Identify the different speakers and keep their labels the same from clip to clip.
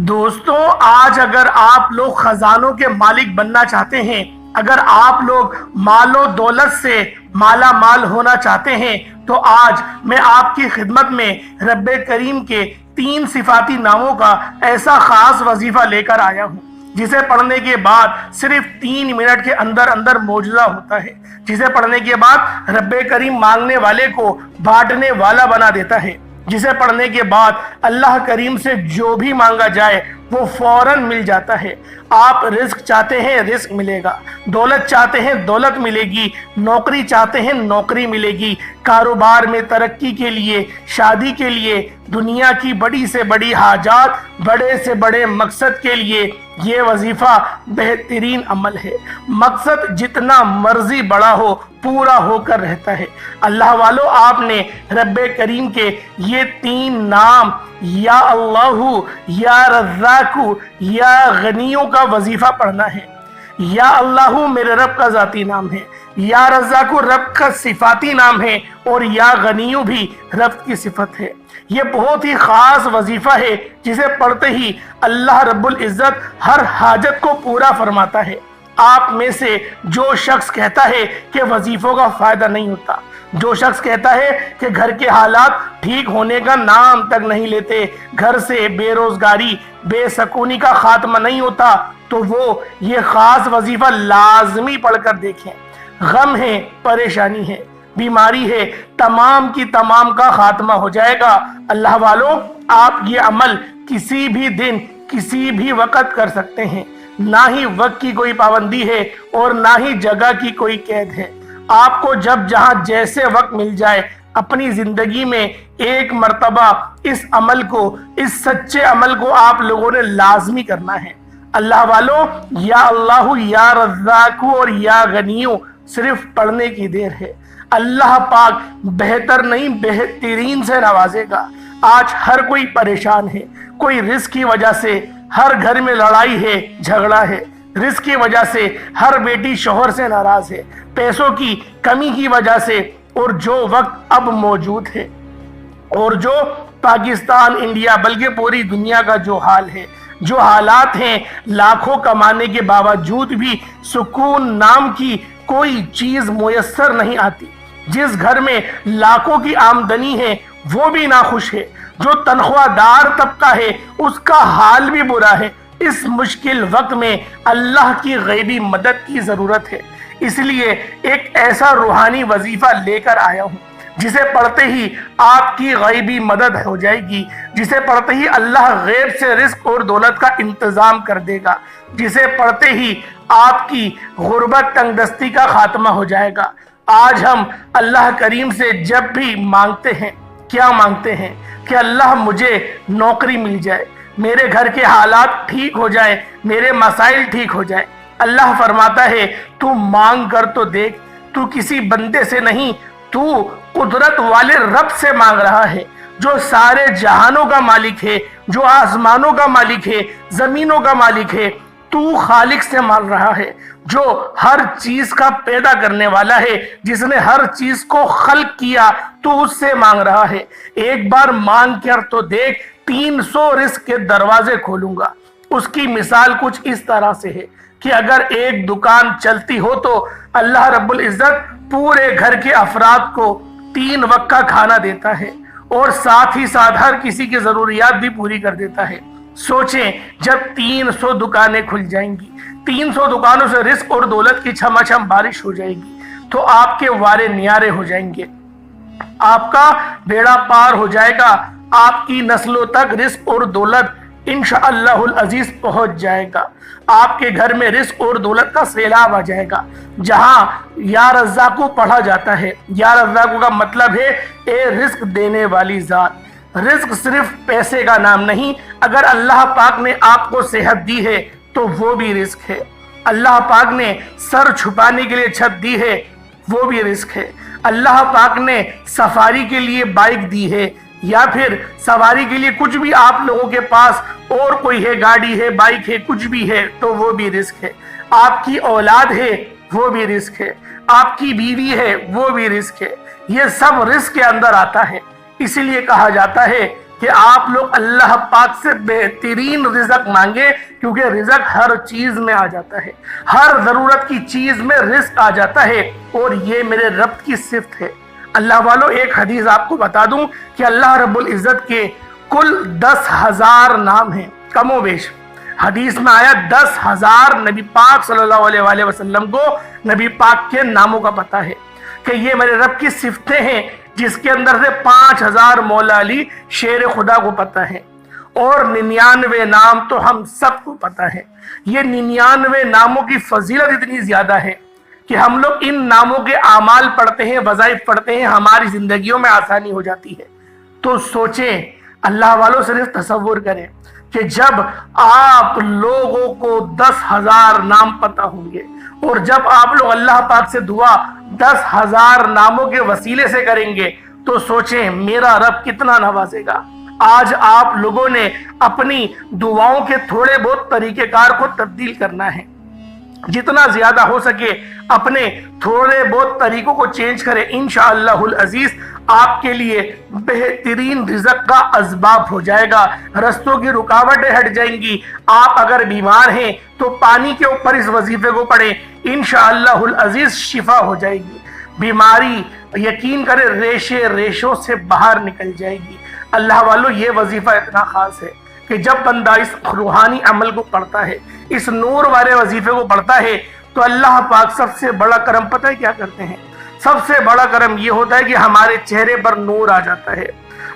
Speaker 1: دوستوں، آج اگر آپ لوگ خزانوں کے مالک بننا چاہتے ہیں، اگر آپ لوگ مال و دولت سے مالا مال ہونا چاہتے ہیں، تو آج میں آپ کی خدمت میں رب کریم کے 3 صفاتی ناموں کا ایسا خاص وظیفہ لے کر آیا ہوں جسے پڑھنے کے بعد صرف 3 منٹ کے اندر اندر معجزہ ہوتا ہے، جسے پڑھنے کے بعد رب کریم مانگنے والے کو بانٹنے والا بنا دیتا ہے، جسے پڑھنے کے بعد اللہ کریم سے جو بھی مانگا جائے وہ فوراً مل جاتا ہے۔ آپ رزق چاہتے ہیں، رزق ملے گا، دولت چاہتے ہیں، دولت ملے گی، نوکری چاہتے ہیں، نوکری ملے گی، کاروبار میں ترقی کے لیے، شادی کے لیے، دنیا کی بڑی سے بڑی حاجات، بڑے سے بڑے مقصد کے لیے یہ وظیفہ بہترین عمل ہے۔ مقصد جتنا مرضی بڑا ہو، پورا ہو کر رہتا ہے۔ اللہ والو، آپ نے رب کریم کے یہ 3 نام یا اللہ، یا رزاق، یا غنیوں کا وظیفہ پڑھنا ہے۔ یا اللہ میرے رب کا ذاتی نام ہے، یا رزاق رب کا صفاتی نام ہے، اور یا غنیوں بھی رب کی صفت ہے۔ یہ بہت ہی خاص وظیفہ ہے جسے پڑھتے ہی اللہ رب العزت ہر حاجت کو پورا فرماتا ہے۔ آپ میں سے جو شخص کہتا ہے کہ وظیفوں کا فائدہ نہیں ہوتا، جو شخص کہتا ہے کہ گھر کے حالات ٹھیک ہونے کا نام تک نہیں لیتے، گھر سے بے روزگاری، بے سکونی کا خاتمہ نہیں ہوتا، تو وہ یہ خاص وظیفہ لازمی پڑھ کر دیکھیں۔ غم ہے، پریشانی ہے، بیماری ہے، تمام کی تمام کا خاتمہ ہو جائے گا۔ اللہ والوں، آپ یہ عمل کسی بھی دن، کسی بھی وقت کر سکتے ہیں، نہ ہی وقت کی کوئی پابندی ہے اور نہ ہی جگہ کی کوئی قید ہے۔ آپ کو جب جہاں جیسے وقت مل جائے، اپنی زندگی میں ایک مرتبہ اس عمل کو، اس سچے عمل کو آپ لوگوں نے لازمی کرنا ہے۔ اللہ والوں، یا اللہ، یا رزاق اور یا غنیوں صرف پڑھنے کی دیر ہے۔ اللہ پاک بہتر نہیں بہترین سے نوازے گا۔ آج ہر کوئی پریشان ہے، کوئی رزق کی وجہ سے، ہر گھر میں لڑائی ہے، جھگڑا ہے، رزق کی وجہ سے ہر بیٹی شوہر سے ناراض ہے، پیسوں کی کمی کی وجہ سے، اور جو وقت اب موجود ہے، اور جو پاکستان، انڈیا، بلکہ پوری دنیا کا جو حال ہے، جو حالات ہیں، لاکھوں کمانے کے باوجود بھی سکون نام کی کوئی چیز میسر نہیں آتی۔ جس گھر میں لاکھوں کی آمدنی ہے وہ بھی ناخوش ہے، جو تنخواہ دار طبقہ ہے اس کا حال بھی برا ہے۔ اس مشکل وقت میں اللہ کی غیبی مدد کی ضرورت ہے، اس لیے ایک ایسا روحانی وظیفہ لے کر آیا ہوں جسے پڑھتے ہی آپ کی غیبی مدد ہو جائے گی، جسے پڑھتے ہی اللہ غیب سے رزق اور دولت کا انتظام کر دے گا، جسے پڑھتے ہی آپ کی غربت، تنگ دستی کا خاتمہ ہو جائے گا۔ آج ہم اللہ کریم سے جب بھی مانگتے ہیں، کیا مانگتے ہیں؟ کہ اللہ مجھے نوکری مل جائے، میرے گھر کے حالات ٹھیک ہو جائیں، میرے مسائل ٹھیک ہو جائیں۔ اللہ فرماتا ہے تو مانگ کر تو دیکھ، تو کسی بندے سے نہیں، تو قدرت والے رب سے مانگ رہا ہے، جو سارے جہانوں کا مالک ہے، جو آسمانوں کا مالک ہے، زمینوں کا مالک ہے۔ تو خالق سے مانگ رہا ہے، جو ہر چیز کا پیدا کرنے والا ہے، جس نے ہر چیز کو خلق کیا، تو اس سے مانگ رہا ہے۔ ایک بار مانگ کر تو دیکھ، 300 رزق کے دروازے کھولوں گا۔ اس کی مثال کچھ اس طرح سے ہے کہ اگر ایک دکان چلتی ہو تو اللہ رب العزت پورے گھر کے افراد کو 3 وقت کا کھانا دیتا ہے، اور ساتھ ہی ساتھ ہر کسی کی ضروریات بھی پوری کر دیتا ہے۔ سوچیں، جب 300 دکانیں کھل جائیں گی، 300 دکانوں سے رزق اور دولت کی چھما چھم بارش ہو جائے گی، تو آپ کے وارے نیارے ہو جائیں گے، آپ کا بیڑا پار ہو جائے گا، آپ کی نسلوں تک رزق اور دولت انشاءاللہ العزیز پہنچ جائے گا۔ آپ کے گھر میں رزق اور دولت کا سیلاب آ جائے گا۔ جہاں یا رزاق پڑھا جاتا ہے، یا رزاق کا مطلب ہے اے رزق دینے والی ذات۔ رزق صرف پیسے کا نام نہیں، اگر اللہ پاک نے آپ کو صحت دی ہے تو وہ بھی رزق ہے۔ اللہ پاک نے سر چھپانے کے لیے چھت دی ہے، وہ بھی رزق ہے۔ اللہ پاک نے سفاری کے لیے بائک دی ہے، یا پھر سواری کے لیے کچھ بھی آپ لوگوں کے پاس اور کوئی ہے، گاڑی ہے، بائک ہے، کچھ بھی ہے، تو وہ بھی رزق ہے۔ آپ کی اولاد ہے، وہ بھی رزق ہے۔ آپ کی بیوی ہے، وہ بھی رزق ہے۔ یہ سب رزق کے اندر آتا ہے۔ اسی لیے کہا جاتا ہے کہ آپ لوگ اللہ پاک سے بہترین رزق مانگے، کیونکہ رزق ہر چیز میں آ جاتا ہے، ہر ضرورت کی چیز میں رزق آ جاتا ہے، اور یہ میرے رب کی صفت ہے۔ اللہ والو، ایک حدیث آپ کو بتا دوں کہ اللہ رب العزت کے کل 10,000 نام ہیں، کم و بیش۔ حدیث میں آیا 10,000 نبی پاک صلی اللہ علیہ وآلہ وسلم کو نبی پاک کے ناموں کا پتہ ہے کہ یہ میرے رب کی صفتیں ہیں، جس کے اندر سے 5,000 مولا علی شیر خدا کو پتہ ہے، اور 99 نام تو ہم سب کو پتہ ہے۔ یہ 99 ناموں کی فضیلت اتنی زیادہ ہے کہ ہم لوگ ان ناموں کے اعمال پڑھتے ہیں، وظائف پڑھتے ہیں، ہماری زندگیوں میں آسانی ہو جاتی ہے۔ تو سوچیں اللہ والوں، صرف تصور کریں کہ جب آپ لوگوں کو 10,000 نام پتہ ہوں گے، اور جب آپ لوگ اللہ پاک سے دعا 10,000 ناموں کے وسیلے سے کریں گے، تو سوچیں میرا رب کتنا نوازے گا۔ آج آپ لوگوں نے اپنی دعاؤں کے تھوڑے بہت طریقہ کار کو تبدیل کرنا ہے، جتنا زیادہ ہو سکے اپنے تھوڑے بہت طریقوں کو چینج کریں، انشاءاللہ العزیز آپ کے لیے بہترین رزق کا اسباب ہو جائے گا، رستوں کی رکاوٹیں ہٹ جائیں گی۔ آپ اگر بیمار ہیں تو پانی کے اوپر اس وظیفے کو پڑھیں، انشاءاللہ العزیز شفا ہو جائے گی۔ بیماری یقین کریں ریشوں سے باہر نکل جائے گی۔ اللہ والو، یہ وظیفہ اتنا خاص ہے کہ جب بندہ اس روحانی عمل کو پڑھتا ہے، اس نور والے وظیفے کو پڑھتا ہے، تو اللہ پاک سب سے بڑا کرم پتہ ہے کیا کرتے ہیں؟ سب سے بڑا کرم یہ ہوتا ہے کہ ہمارے چہرے پر نور آ جاتا ہے،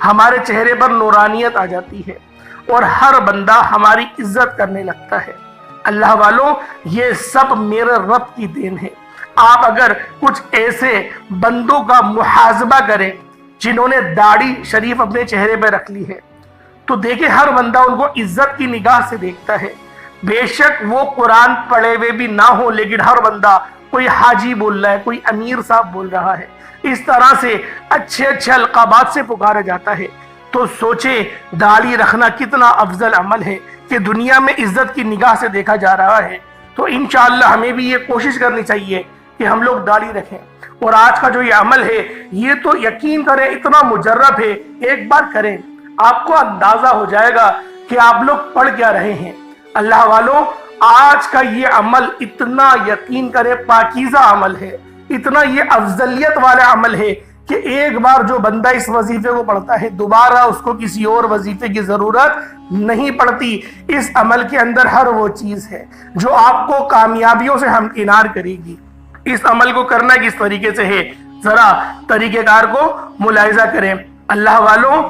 Speaker 1: ہمارے چہرے پر نورانیت آ جاتی ہے، اور ہر بندہ ہماری عزت کرنے لگتا ہے۔ اللہ والوں، یہ سب میرے رب کی دین ہے۔ آپ اگر کچھ ایسے بندوں کا محاسبہ کریں جنہوں نے داڑھی شریف اپنے چہرے پہ رکھ لی ہے، تو دیکھیں ہر بندہ ان کو عزت کی نگاہ سے دیکھتا ہے۔ بے شک وہ قرآن پڑھے ہوئے بھی نہ ہو، لیکن ہر بندہ کوئی حاجی بول رہا ہے، کوئی امیر صاحب بول رہا ہے، اس طرح سے اچھے اچھے القابات سے پکارا جاتا ہے۔ تو سوچیں داڑھی رکھنا کتنا افضل عمل ہے کہ دنیا میں عزت کی نگاہ سے دیکھا جا رہا ہے۔ تو انشاءاللہ ہمیں بھی یہ کوشش کرنی چاہیے کہ ہم لوگ داڑھی رکھیں۔ اور آج کا جو یہ عمل ہے، یہ تو یقین کریں اتنا مجرب ہے، ایک بار کریں آپ کو اندازہ ہو جائے گا کہ آپ لوگ پڑھ کیا رہے ہیں۔ اللہ والوں، آج کا یہ عمل اتنا یقین کریں پاکیزہ عمل ہے، اتنا یہ افضلیت والا عمل ہے کہ ایک بار جو بندہ اس وظیفے کو پڑھتا ہے، دوبارہ اس کو کسی اور وظیفے کی ضرورت نہیں پڑتی۔ اس عمل کے اندر ہر وہ چیز ہے جو آپ کو کامیابیوں سے ہمکنار کرے گی۔ اس عمل کو کرنا کس طریقے سے ہے، ذرا طریقہ کار کو ملاحظہ کریں۔ اللہ والوں،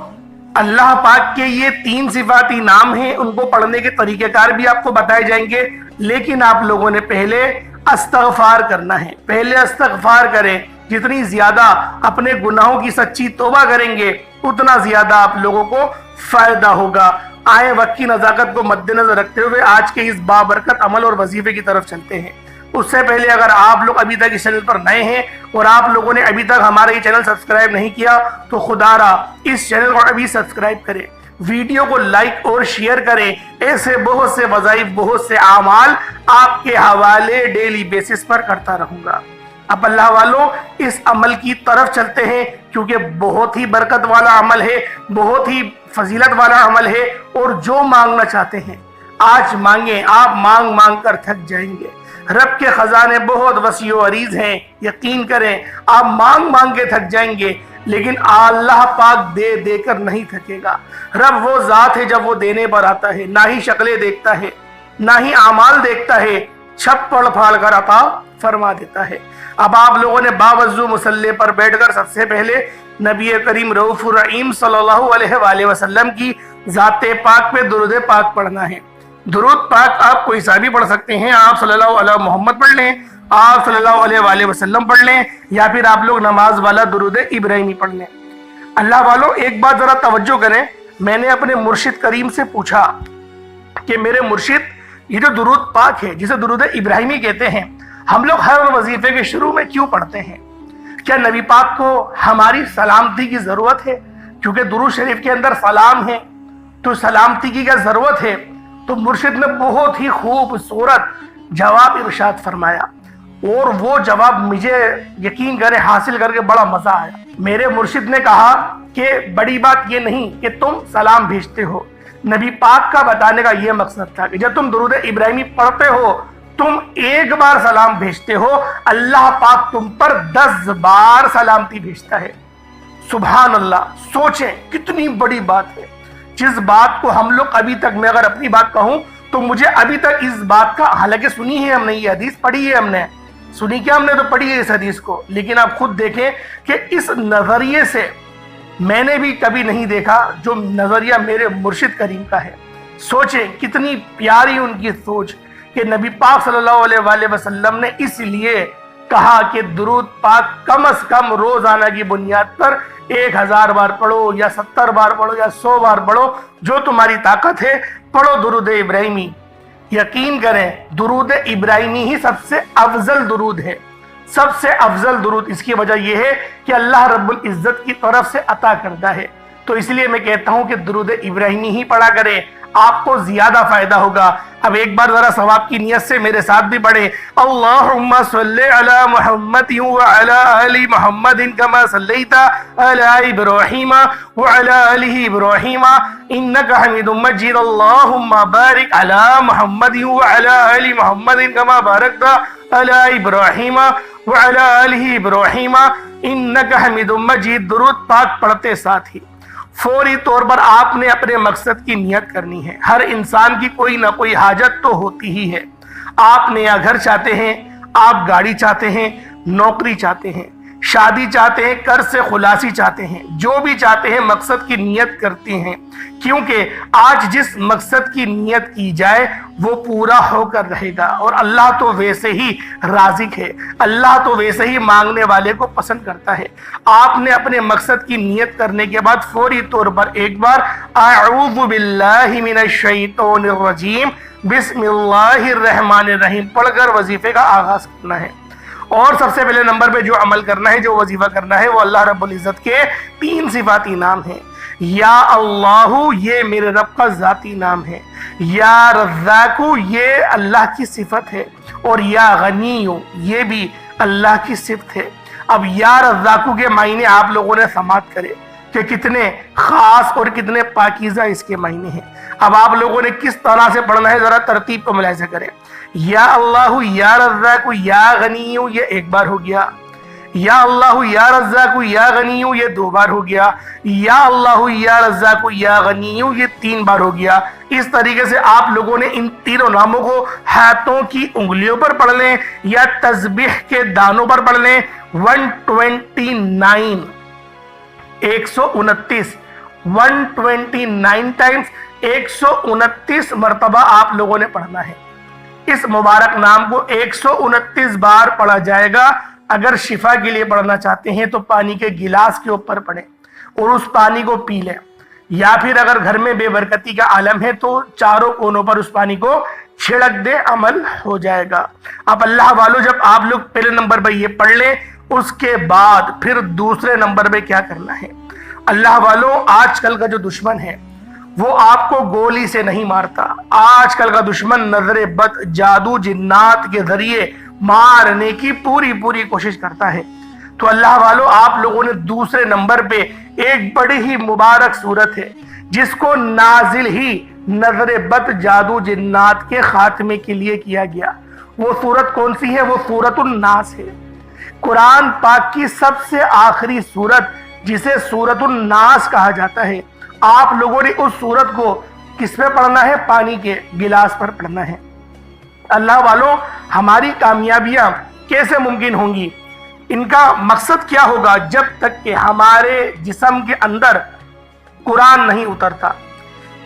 Speaker 1: اللہ پاک کے یہ 3 صفاتی نام ہیں، ان کو پڑھنے کے طریقہ کار بھی آپ کو بتائے جائیں گے، لیکن آپ لوگوں نے پہلے استغفار کرنا ہے۔ پہلے استغفار کریں، جتنی زیادہ اپنے گناہوں کی سچی توبہ کریں گے، اتنا زیادہ آپ لوگوں کو فائدہ ہوگا۔ آئیں وقت کی نزاکت کو مد نظر رکھتے ہوئے آج کے اس بابرکت عمل اور وظیفے کی طرف چلتے ہیں۔ اس سے پہلے اگر آپ لوگ ابھی تک اس چینل پر نئے ہیں اور آپ لوگوں نے ابھی تک ہمارا یہ چینل سبسکرائب نہیں کیا، تو خدا را اس چینل کو ابھی سبسکرائب کریں، ویڈیو کو لائک اور شیئر کریں۔ ایسے بہت سے وظائف، بہت سے اعمال آپ کے حوالے ڈیلی بیسس پر کرتا رہوں گا۔ اب اللہ والوں، اس عمل کی طرف چلتے ہیں، کیونکہ بہت ہی برکت والا عمل ہے، بہت ہی فضیلت والا عمل ہے، اور جو مانگنا چاہتے ہیں آج مانگیں، آپ مانگ مانگ کر تھک جائیں گے۔ رب کے خزانے بہت وسیع و عریض ہیں، یقین کریں آپ مانگ مانگ کے تھک جائیں گے، لیکن اللہ پاک دے دے کر نہیں تھکے گا۔ رب وہ ذات ہے جب وہ دینے پر آتا ہے، نہ ہی شکلیں دیکھتا ہے، نہ ہی اعمال دیکھتا ہے، چھپ پڑ پھاڑ کر عطا فرما دیتا ہے۔ اب آپ لوگوں نے باوضو مصلی پر بیٹھ کر سب سے پہلے نبی کریم رؤوف الرحیم صلی اللہ علیہ وآلہ وسلم کی ذات پاک پہ درود پاک پڑھنا ہے۔ درود پاک آپ کوئی سا بھی پڑھ سکتے ہیں، آپ صلی اللہ علیہ محمد پڑھ لیں، آپ صلی اللہ علیہ وآلہ وسلم پڑھ لیں، یا پھر آپ لوگ نماز والا درود ابراہیمی پڑھ لیں۔ اللہ والوں، ایک بات ذرا توجہ کریں، میں نے اپنے مرشد کریم سے پوچھا کہ میرے مرشد، یہ جو درود پاک ہے جسے درود ابراہیمی کہتے ہیں، ہم لوگ ہر وظیفے کے شروع میں کیوں پڑھتے ہیں؟ کیا نبی پاک کو ہماری سلامتی کی ضرورت ہے؟ کیونکہ درود شریف کے اندر سلام ہے، تو سلامتی کی کیا ضرورت ہے؟ تو مرشد نے بہت ہی خوبصورت جواب ارشاد فرمایا۔ اور وہ جواب مجھے یقین کرے حاصل کر کے بڑا مزہ آیا۔ میرے مرشد نے کہا کہ بڑی بات یہ نہیں کہ تم سلام بھیجتے ہو، نبی پاک کا بتانے کا یہ مقصد تھا کہ جب تم درود ابراہیمی پڑھتے ہو تم ایک بار سلام بھیجتے ہو، اللہ پاک تم پر 10 بار سلامتی بھیجتا ہے۔ سبحان اللہ، سوچیں کتنی بڑی بات ہے، جس بات کو ہم لوگ ابھی تک، میں اگر اپنی بات کہوں تو مجھے ابھی تک اس بات کا، حالانکہ سنی ہے ہم نے، یہ حدیث پڑھی ہے ہم نے، سنی کیا ہم نے تو پڑھی ہے اس حدیث کو، لیکن آپ خود دیکھیں کہ اس نظریے سے میں نے بھی کبھی نہیں دیکھا جو نظریہ میرے مرشد کریم کا ہے۔ سوچیں کتنی پیاری ان کی سوچ کہ نبی پاک صلی اللہ علیہ وآلہ وسلم نے اس لیے کہا کہ درود پاک کم از کم روزانہ کی بنیاد پر 1000 بار پڑھو یا 70 بار پڑھو یا 100 بار پڑھو، جو تمہاری طاقت ہے پڑھو درود ابراہیمی۔ یقین کریں درود ابراہیمی ہی سب سے افضل درود ہے، سب سے افضل درود۔ اس کی وجہ یہ ہے کہ اللہ رب العزت کی طرف سے عطا کردہ ہے، تو اس لیے میں کہتا ہوں کہ درود ابراہیمی ہی پڑھا کریں، آپ کو زیادہ فائدہ ہوگا۔ اب ایک بار ذرا ثواب کی نیت سے میرے ساتھ بھی پڑھیں، اللہم صلی علی محمد وعلی آل محمد کما صلیت علی ابراہیم وعلی آل ابراہیم انک حمید مجید، اللہم بارک علی محمد وعلی آل محمد کما بارکت علی ابراہیم وعلی آل ابراہیم انک حمید مجید۔ درود پاک پڑھتے ساتھ ہی فوری طور پر آپ نے اپنے مقصد کی نیت کرنی ہے۔ ہر انسان کی کوئی نہ کوئی حاجت تو ہوتی ہی ہے، آپ نیا گھر چاہتے ہیں، آپ گاڑی چاہتے ہیں، نوکری چاہتے ہیں، شادی چاہتے ہیں، قرض سے خلاصی چاہتے ہیں، جو بھی چاہتے ہیں مقصد کی نیت کرتے ہیں، کیونکہ آج جس مقصد کی نیت کی جائے وہ پورا ہو کر رہے گا، اور اللہ تو ویسے ہی رازق ہے، اللہ تو ویسے ہی مانگنے والے کو پسند کرتا ہے۔ آپ نے اپنے مقصد کی نیت کرنے کے بعد فوری طور پر ایک بار اعوذ باللہ من الشیطان الرجیم بسم اللہ الرحمن الرحیم پڑھ کر وظیفے کا آغاز کرنا ہے۔ اور سب سے پہلے نمبر پہ جو عمل کرنا ہے، جو وظیفہ کرنا ہے، وہ اللہ رب العزت کے 3 صفاتی نام ہیں۔ یا اللہ، یہ میرے رب کا ذاتی نام ہے، یا رزاق، یہ اللہ کی صفت ہے، اور یا غنی، یہ بھی اللہ کی صفت ہے۔ اب یا رزاق کے معنی آپ لوگوں نے سماعت کرے کہ کتنے خاص اور کتنے پاکیزہ اس کے معنی ہیں۔ اب آپ لوگوں نے کس طرح سے پڑھنا ہے ذرا ترتیب کو ملاحظہ کریں۔ یا اللہ یا رزاق یا غنی، یہ ایک بار ہو گیا۔ یا اللہ یا رزاق یا غنی، یہ 2 بار ہو گیا۔ یا اللہ یا رزاق یا غنی، یہ 3 بار ہو گیا۔ اس طریقے سے آپ لوگوں نے ان تینوں ناموں کو ہاتھوں کی انگلیوں پر پڑھ لیں یا تسبیح کے دانوں پر پڑھ لیں۔ 129 ٹائمز 129 مرتبہ آپ لوگوں نے پڑھنا ہے۔ اس مبارک نام کو 129 بار پڑھا جائے گا۔ اگر شفا کے لیے پڑھنا چاہتے ہیں تو پانی کے گلاس کے اوپر پڑھیں اور اس پانی کو پی لیں، یا پھر اگر گھر میں بے برکتی کا عالم ہے تو چاروں کونوں پر اس پانی کو چھڑک دے، عمل ہو جائے گا۔ اب اللہ والو، جب آپ لوگ پہلے نمبر پہ یہ پڑھ لیں، اس کے بعد پھر دوسرے نمبر پہ کیا کرنا ہے؟ اللہ والو، آج کل کا جو دشمن ہے وہ آپ کو گولی سے نہیں مارتا، آج کل کا دشمن نظر بد، جادو، جنات کے ذریعے مارنے کی پوری کوشش کرتا ہے۔ تو اللہ والو، آپ لوگوں نے دوسرے نمبر پہ ایک بڑی ہی مبارک صورت ہے جس کو نازل ہی نظر بد، جادو، جنات کے خاتمے کے لیے کیا گیا۔ وہ صورت کون سی ہے؟ وہ سورۃ الناس ہے، قرآن پاک کی سب سے آخری صورت جسے سورۃ الناس کہا جاتا ہے۔ آپ لوگوں نے اس صورت کو کس پہ پڑھنا ہے؟ پانی کے گلاس پر پڑھنا ہے۔ اللہ والوں، ہماری کامیابیاں کیسے ممکن ہوں گی؟ ان کا مقصد کیا ہوگا؟ جب تک کہ ہمارے جسم کے اندر قرآن نہیں اترتا۔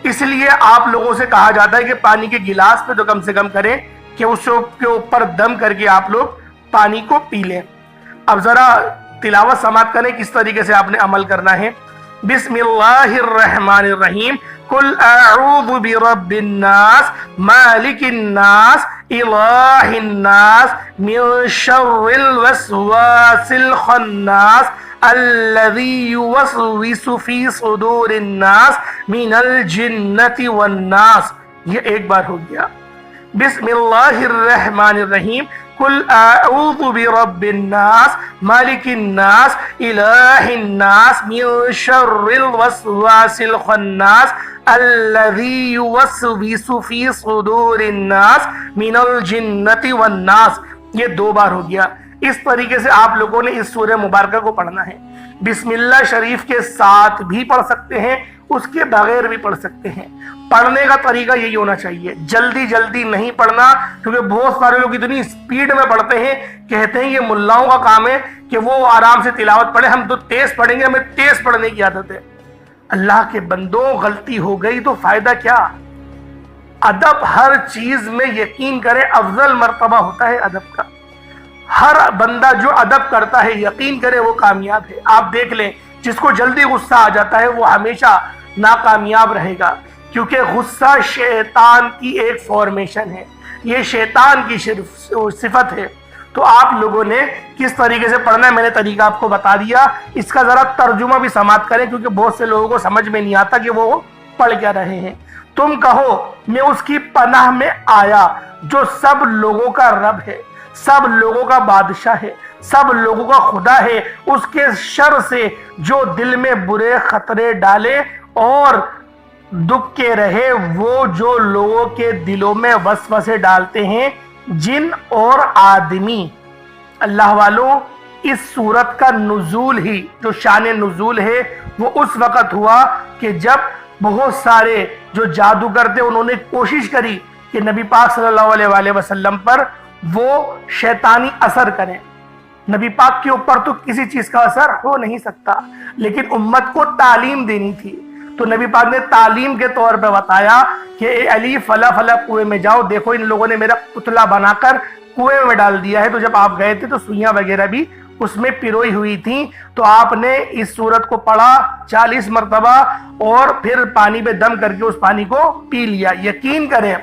Speaker 1: اس لیے آپ لوگوں سے کہا جاتا ہے کہ پانی کے گلاس پہ تو کم سے کم کریں کہ اس کے اوپر دم کر کے آپ لوگ پانی کو پی لیں۔ اب ذرا تلاوت سماعت کریں کس طریقے سے آپ نے عمل کرنا ہے۔ بسم اللہ الرحمن الرحیم، قل اعوذ برب الناس مالک الناس الہ الناس من شر الوسواس الخناس الذی یوسوس فی صدور الناس من الجنۃ والناس، یہ ایک بار ہو گیا۔ بسم اللہ الرحمن الرحیم، قل اعوذ برب الناس مالک الناس الہ الناس من شر الوسواس الخناس الذی یوسوس فی صدور الناس من الجنۃ والناس. یہ 2 بار ہو گیا. اس طریقے سے آپ لوگوں نے اس سورہ مبارکہ کو پڑھنا ہے. بسم اللہ شریف کے ساتھ بھی پڑھ سکتے ہیں, اس کے بغیر بھی پڑھ سکتے ہیں. پڑھنے کا طریقہ یہی ہونا چاہیے, جلدی جلدی نہیں پڑھنا, کیونکہ بہت سارے لوگ اتنی سپیڈ میں پڑھتے ہیں, کہتے ہیں یہ ملاؤں کا کام ہے کہ وہ آرام سے تلاوت پڑھے, ہم تو تیز پڑھیں گے, ہمیں تیز پڑھنے کی عادت ہے. اللہ کے بندوں, غلطی ہو گئی تو فائدہ کیا؟ ادب ہر چیز میں یقین کرے افضل مرتبہ ہوتا ہے ادب کا. ہر بندہ جو ادب کرتا ہے یقین کرے وہ کامیاب ہے. آپ دیکھ لیں, جس کو جلدی غصہ آ جاتا ہے وہ ہمیشہ ناکامیاب رہے گا, کیونکہ غصہ شیطان کی ایک فارمیشن ہے, یہ شیطان کی صفت ہے. تو آپ لوگوں نے کس طریقے سے پڑھنا ہے میں نے طریقہ آپ کو بتا دیا. اس کا ذرا ترجمہ بھی سماعت کریں, کیونکہ بہت سے لوگوں کو سمجھ میں نہیں آتا کہ وہ پڑھ کیا رہے ہیں. تم کہو میں اس کی پناہ میں آیا جو سب لوگوں کا رب ہے, سب لوگوں کا بادشاہ ہے, سب لوگوں کا خدا ہے, اس کے شر سے جو دل میں برے خطرے ڈالے اور دکھ کے رہے وہ جو لوگوں کے دلوں میں وسوسے ڈالتے ہیں, جن اور آدمی. اللہ والوں, اس سورت کا نزول ہی, جو شان نزول ہے, وہ اس وقت ہوا کہ جب بہت سارے جو جادوگر تھے انہوں نے کوشش کری کہ نبی پاک صلی اللہ علیہ وآلہ وسلم پر وہ شیطانی اثر کریں. نبی پاک کے اوپر تو کسی چیز کا اثر ہو نہیں سکتا, لیکن امت کو تعلیم دینی تھی. تو نبی پاک نے تعلیم کے طور پہ بتایا کہ اے علی فلا فلا کنویں میں جاؤ, دیکھو ان لوگوں نے میرا پتلا بنا کر کنویں میں ڈال دیا ہے. تو جب آپ گئے تھے تو سوئیاں وغیرہ بھی اس میں پروئی ہوئی تھیں, تو آپ نے اس سورت کو پڑھا 40 مرتبہ اور پھر پانی پہ دم کر کے اس پانی کو پی لیا. یقین کریں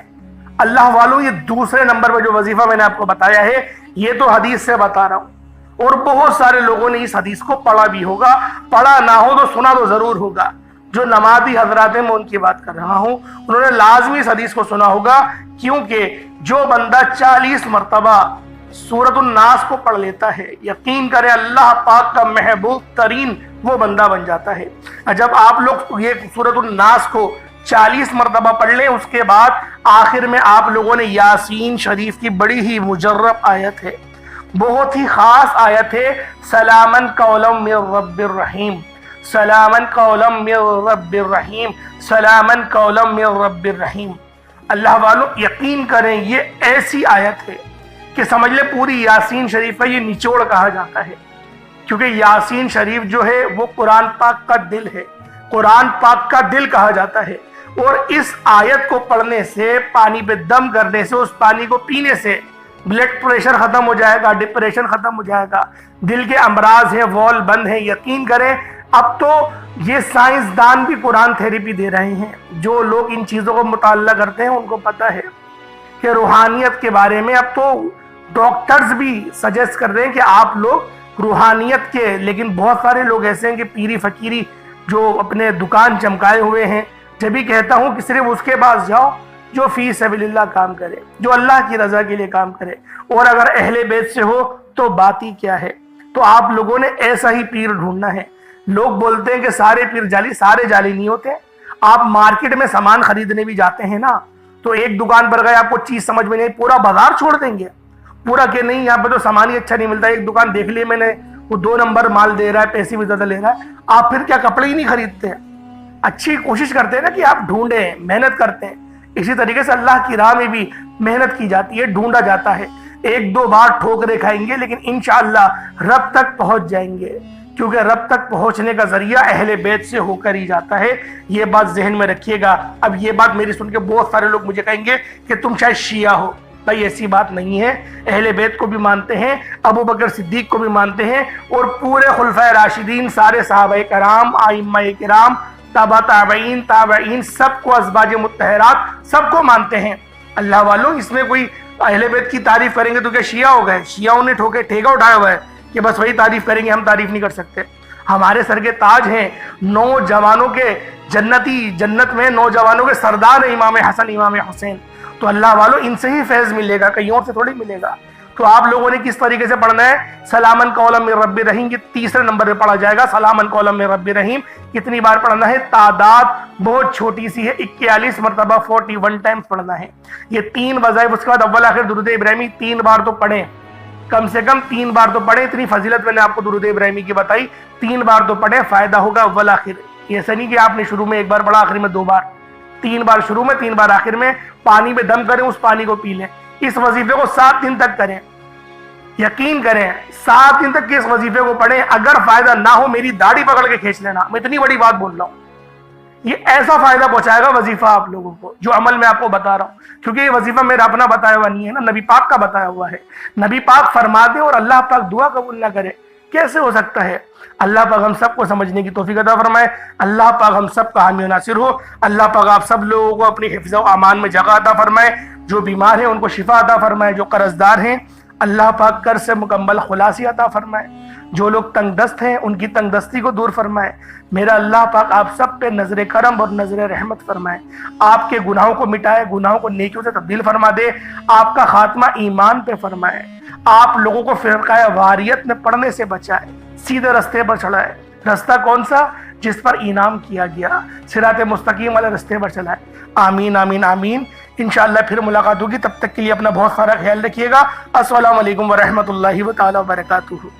Speaker 1: اللہ والوں, یہ دوسرے نمبر پہ جو وظیفہ میں نے آپ کو بتایا ہے یہ تو حدیث سے بتا رہا ہوں, اور بہت سارے لوگوں نے اس حدیث کو پڑھا بھی ہوگا, پڑھا نہ ہو تو سنا تو ضرور ہوگا. جو نمازی حضرات ہیں میں ان کی بات کر رہا ہوں, انہوں نے لازمی اس حدیث کو سنا ہوگا, کیونکہ جو بندہ 40 مرتبہ سورۃ الناس کو پڑھ لیتا ہے, یقین کریں اللہ پاک کا محبوب ترین وہ بندہ بن جاتا ہے. جب آپ لوگ یہ سورۃ الناس کو 40 مرتبہ پڑھ لیں, اس کے بعد آخر میں آپ لوگوں نے یاسین شریف کی بڑی ہی مجرب آیت ہے, بہت ہی خاص آیت ہے, سلامن قولا من رب الرحیم, سلامن قولا من رب الرحیم, سلامن قولا من رب الرحیم. اللہ والوں یقین کریں یہ ایسی آیت ہے کہ سمجھ لیں پوری یاسین شریف کا یہ نچوڑ کہا جاتا ہے, کیونکہ یاسین شریف جو ہے وہ قرآن پاک کا دل ہے, قرآن پاک کا دل کہا جاتا ہے. اور اس آیت کو پڑھنے سے, پانی پہ دم کرنے سے, اس پانی کو پینے سے بلڈ پریشر ختم ہو جائے گا, ڈپریشن ختم ہو جائے گا, دل کے امراض ہیں وال بند ہیں. یقین کریں اب تو یہ سائنسدان بھی قرآن تھیریپی دے رہے ہیں. جو لوگ ان چیزوں کو مطالعہ کرتے ہیں ان کو پتہ ہے کہ روحانیت کے بارے میں اب تو ڈاکٹرز بھی سجیسٹ کر رہے ہیں کہ آپ لوگ روحانیت کے, لیکن بہت سارے لوگ ایسے ہیں کہ پیری فقیری جو اپنے دکان چمکائے ہوئے ہیں, جب بھی کہتا ہوں کہ صرف اس کے پاس جاؤ جو فی سبیل اللہ کام کرے, جو اللہ کی رضا کے لیے کام کرے, اور اگر اہل بیت سے ہو تو بات ہی کیا ہے. تو آپ لوگوں نے ایسا ہی پیر ڈھونڈنا ہے. لوگ بولتے ہیں کہ سارے پیر جعلی, سارے جعلی نہیں ہوتے. آپ مارکیٹ میں سامان خریدنے بھی جاتے ہیں نا, تو ایک دکان پر گئے آپ کو چیز سمجھ میں نہیں, پورا بازار چھوڑ دیں گے, پورا کہ نہیں یہاں پہ تو سامان ہی اچھا نہیں ملتا. ایک دکان دیکھ لی میں نے, وہ 2 نمبر مال دے رہا ہے, پیسے بھی زیادہ لے رہا ہے, آپ پھر کیا کپڑے ہی نہیں خریدتے ہیں؟ اچھی کوشش کرتے ہیں نا کہ آپ ڈھونڈیں, محنت کرتے ہیں. اسی طریقے سے اللہ کی راہ میں بھی محنت کی جاتی ہے, ڈھونڈا جاتا ہے. 1-2 بار ٹھوکریں کھائیں گے لیکن انشاءاللہ رب تک پہنچ جائیں گے, کیونکہ رب تک پہنچنے کا ذریعہ اہل بیت سے ہو کر ہی جاتا ہے. یہ بات ذہن میں رکھیے گا. اب یہ بات میری سن کے بہت سارے لوگ مجھے کہیں گے کہ تم شاید شیعہ ہو. بھائی ایسی بات نہیں ہے, اہل بیت کو بھی مانتے ہیں, ابو بکر صدیق کو بھی مانتے ہیں, اور پورے خلفائے راشدین, سارے صحابہ کرام, ائمہ کرام, تابع تابعین, تابعین, سب کو ازواج مطہرات سب کو مانتے ہیں. اللہ والوں اس میں کوئی اہل بیت کی تعریف کریں گے تو کیا شیعہ ہو گئے؟ شیعوں نے ٹھیکہ اٹھایا ہوا ہے کہ بس وہی تعریف کریں گے, ہم تعریف نہیں کر سکتے. ہمارے سر کے تاج ہیں, نوجوانوں کے جنت میں نوجوانوں کے سردار ہیں امام حسن امام حسین. تو اللہ والوں ان سے ہی فیض ملے گا, کہیں اور سے تھوڑی ملے گا. تو آپ لوگوں نے کس طریقے سے پڑھنا ہے؟ سلامن قولا من رب رحیم، یہ تیسرے نمبر پہ پڑھا جائے گا، سلامن قولا من رب رحیم۔ کتنی بار پڑھنا ہے؟ تعداد بہت چھوٹی سی ہے، 41 مرتبہ 41 ٹائمز پڑھنا ہے۔ یہ 3 وظائف، اس کے بعد اول آخر درود ابراہیمی 3 بار تو پڑھیں، کم سے کم 3 بار تو پڑھیں۔ اتنی فضیلت میں نے آپ کو درود ابراہیمی کی بتائی، 3 بار تو پڑھیں، فائدہ ہوگا اول آخر۔ ایسا نہیں کہ آپ نے شروع میں 1 بار پڑھا، آخر میں 2 بار، 3 بار شروع میں، 3 بار آخر میں۔ پانی میں دم کریں، اس پانی کو پی لیں۔ اس وظیفے کو 7 دن تک کریں، یقین کریں 7 دن تک کے اس وظیفے کو پڑھیں۔ اگر فائدہ نہ ہو میری داڑھی پکڑ کے کھینچ لینا، میں اتنی بڑی بات بول رہا ہوں۔ یہ ایسا فائدہ پہنچائے گا وظیفہ آپ لوگوں کو، جو عمل میں آپ کو بتا رہا ہوں، کیونکہ یہ وظیفہ میرا اپنا بتایا ہوا نہیں ہے نا، نبی پاک کا بتایا ہوا ہے۔ نبی پاک فرما دے اور اللہ پاک دعا قبول نہ کرے، کیسے ہو سکتا ہے؟ اللہ پاک ہم سب کو سمجھنے کی توفیق عطا فرمائے۔ اللہ پاک ہم سب کا حامی و ناصر ہو۔ اللہ پاک آپ سب لوگوں کو اپنی حفظ و امان میں جگہ عطا فرمائے۔ جو بیمار ہیں ان کو شفا عطا فرمائے، جو قرض دار ہیں اللہ پاک قرض سے مکمل خلاصی عطا فرمائے، جو لوگ تنگ دست ہیں ان کی تنگ دستی کو دور فرمائے۔ میرا اللہ پاک آپ سب پہ نظر کرم اور نظر رحمت فرمائے، آپ کے گناہوں کو مٹائے، گناہوں کو نیکیوں سے تبدیل فرما دے، آپ کا خاتمہ ایمان پہ فرمائے، آپ لوگوں کو فرقہ واریت میں پڑھنے سے بچائے، سیدھے رستے پر چڑھائے۔ رستہ کون سا؟ جس پر انعام کیا گیا، صراط مستقیم والے رستے پر چلائے۔ آمین آمین آمین۔ انشاءاللہ پھر ملاقات ہوگی، تب تک کے لیے اپنا بہت سارا خیال رکھیے گا۔ السلام علیکم ورحمۃ اللہ تعالی وبرکاتہ۔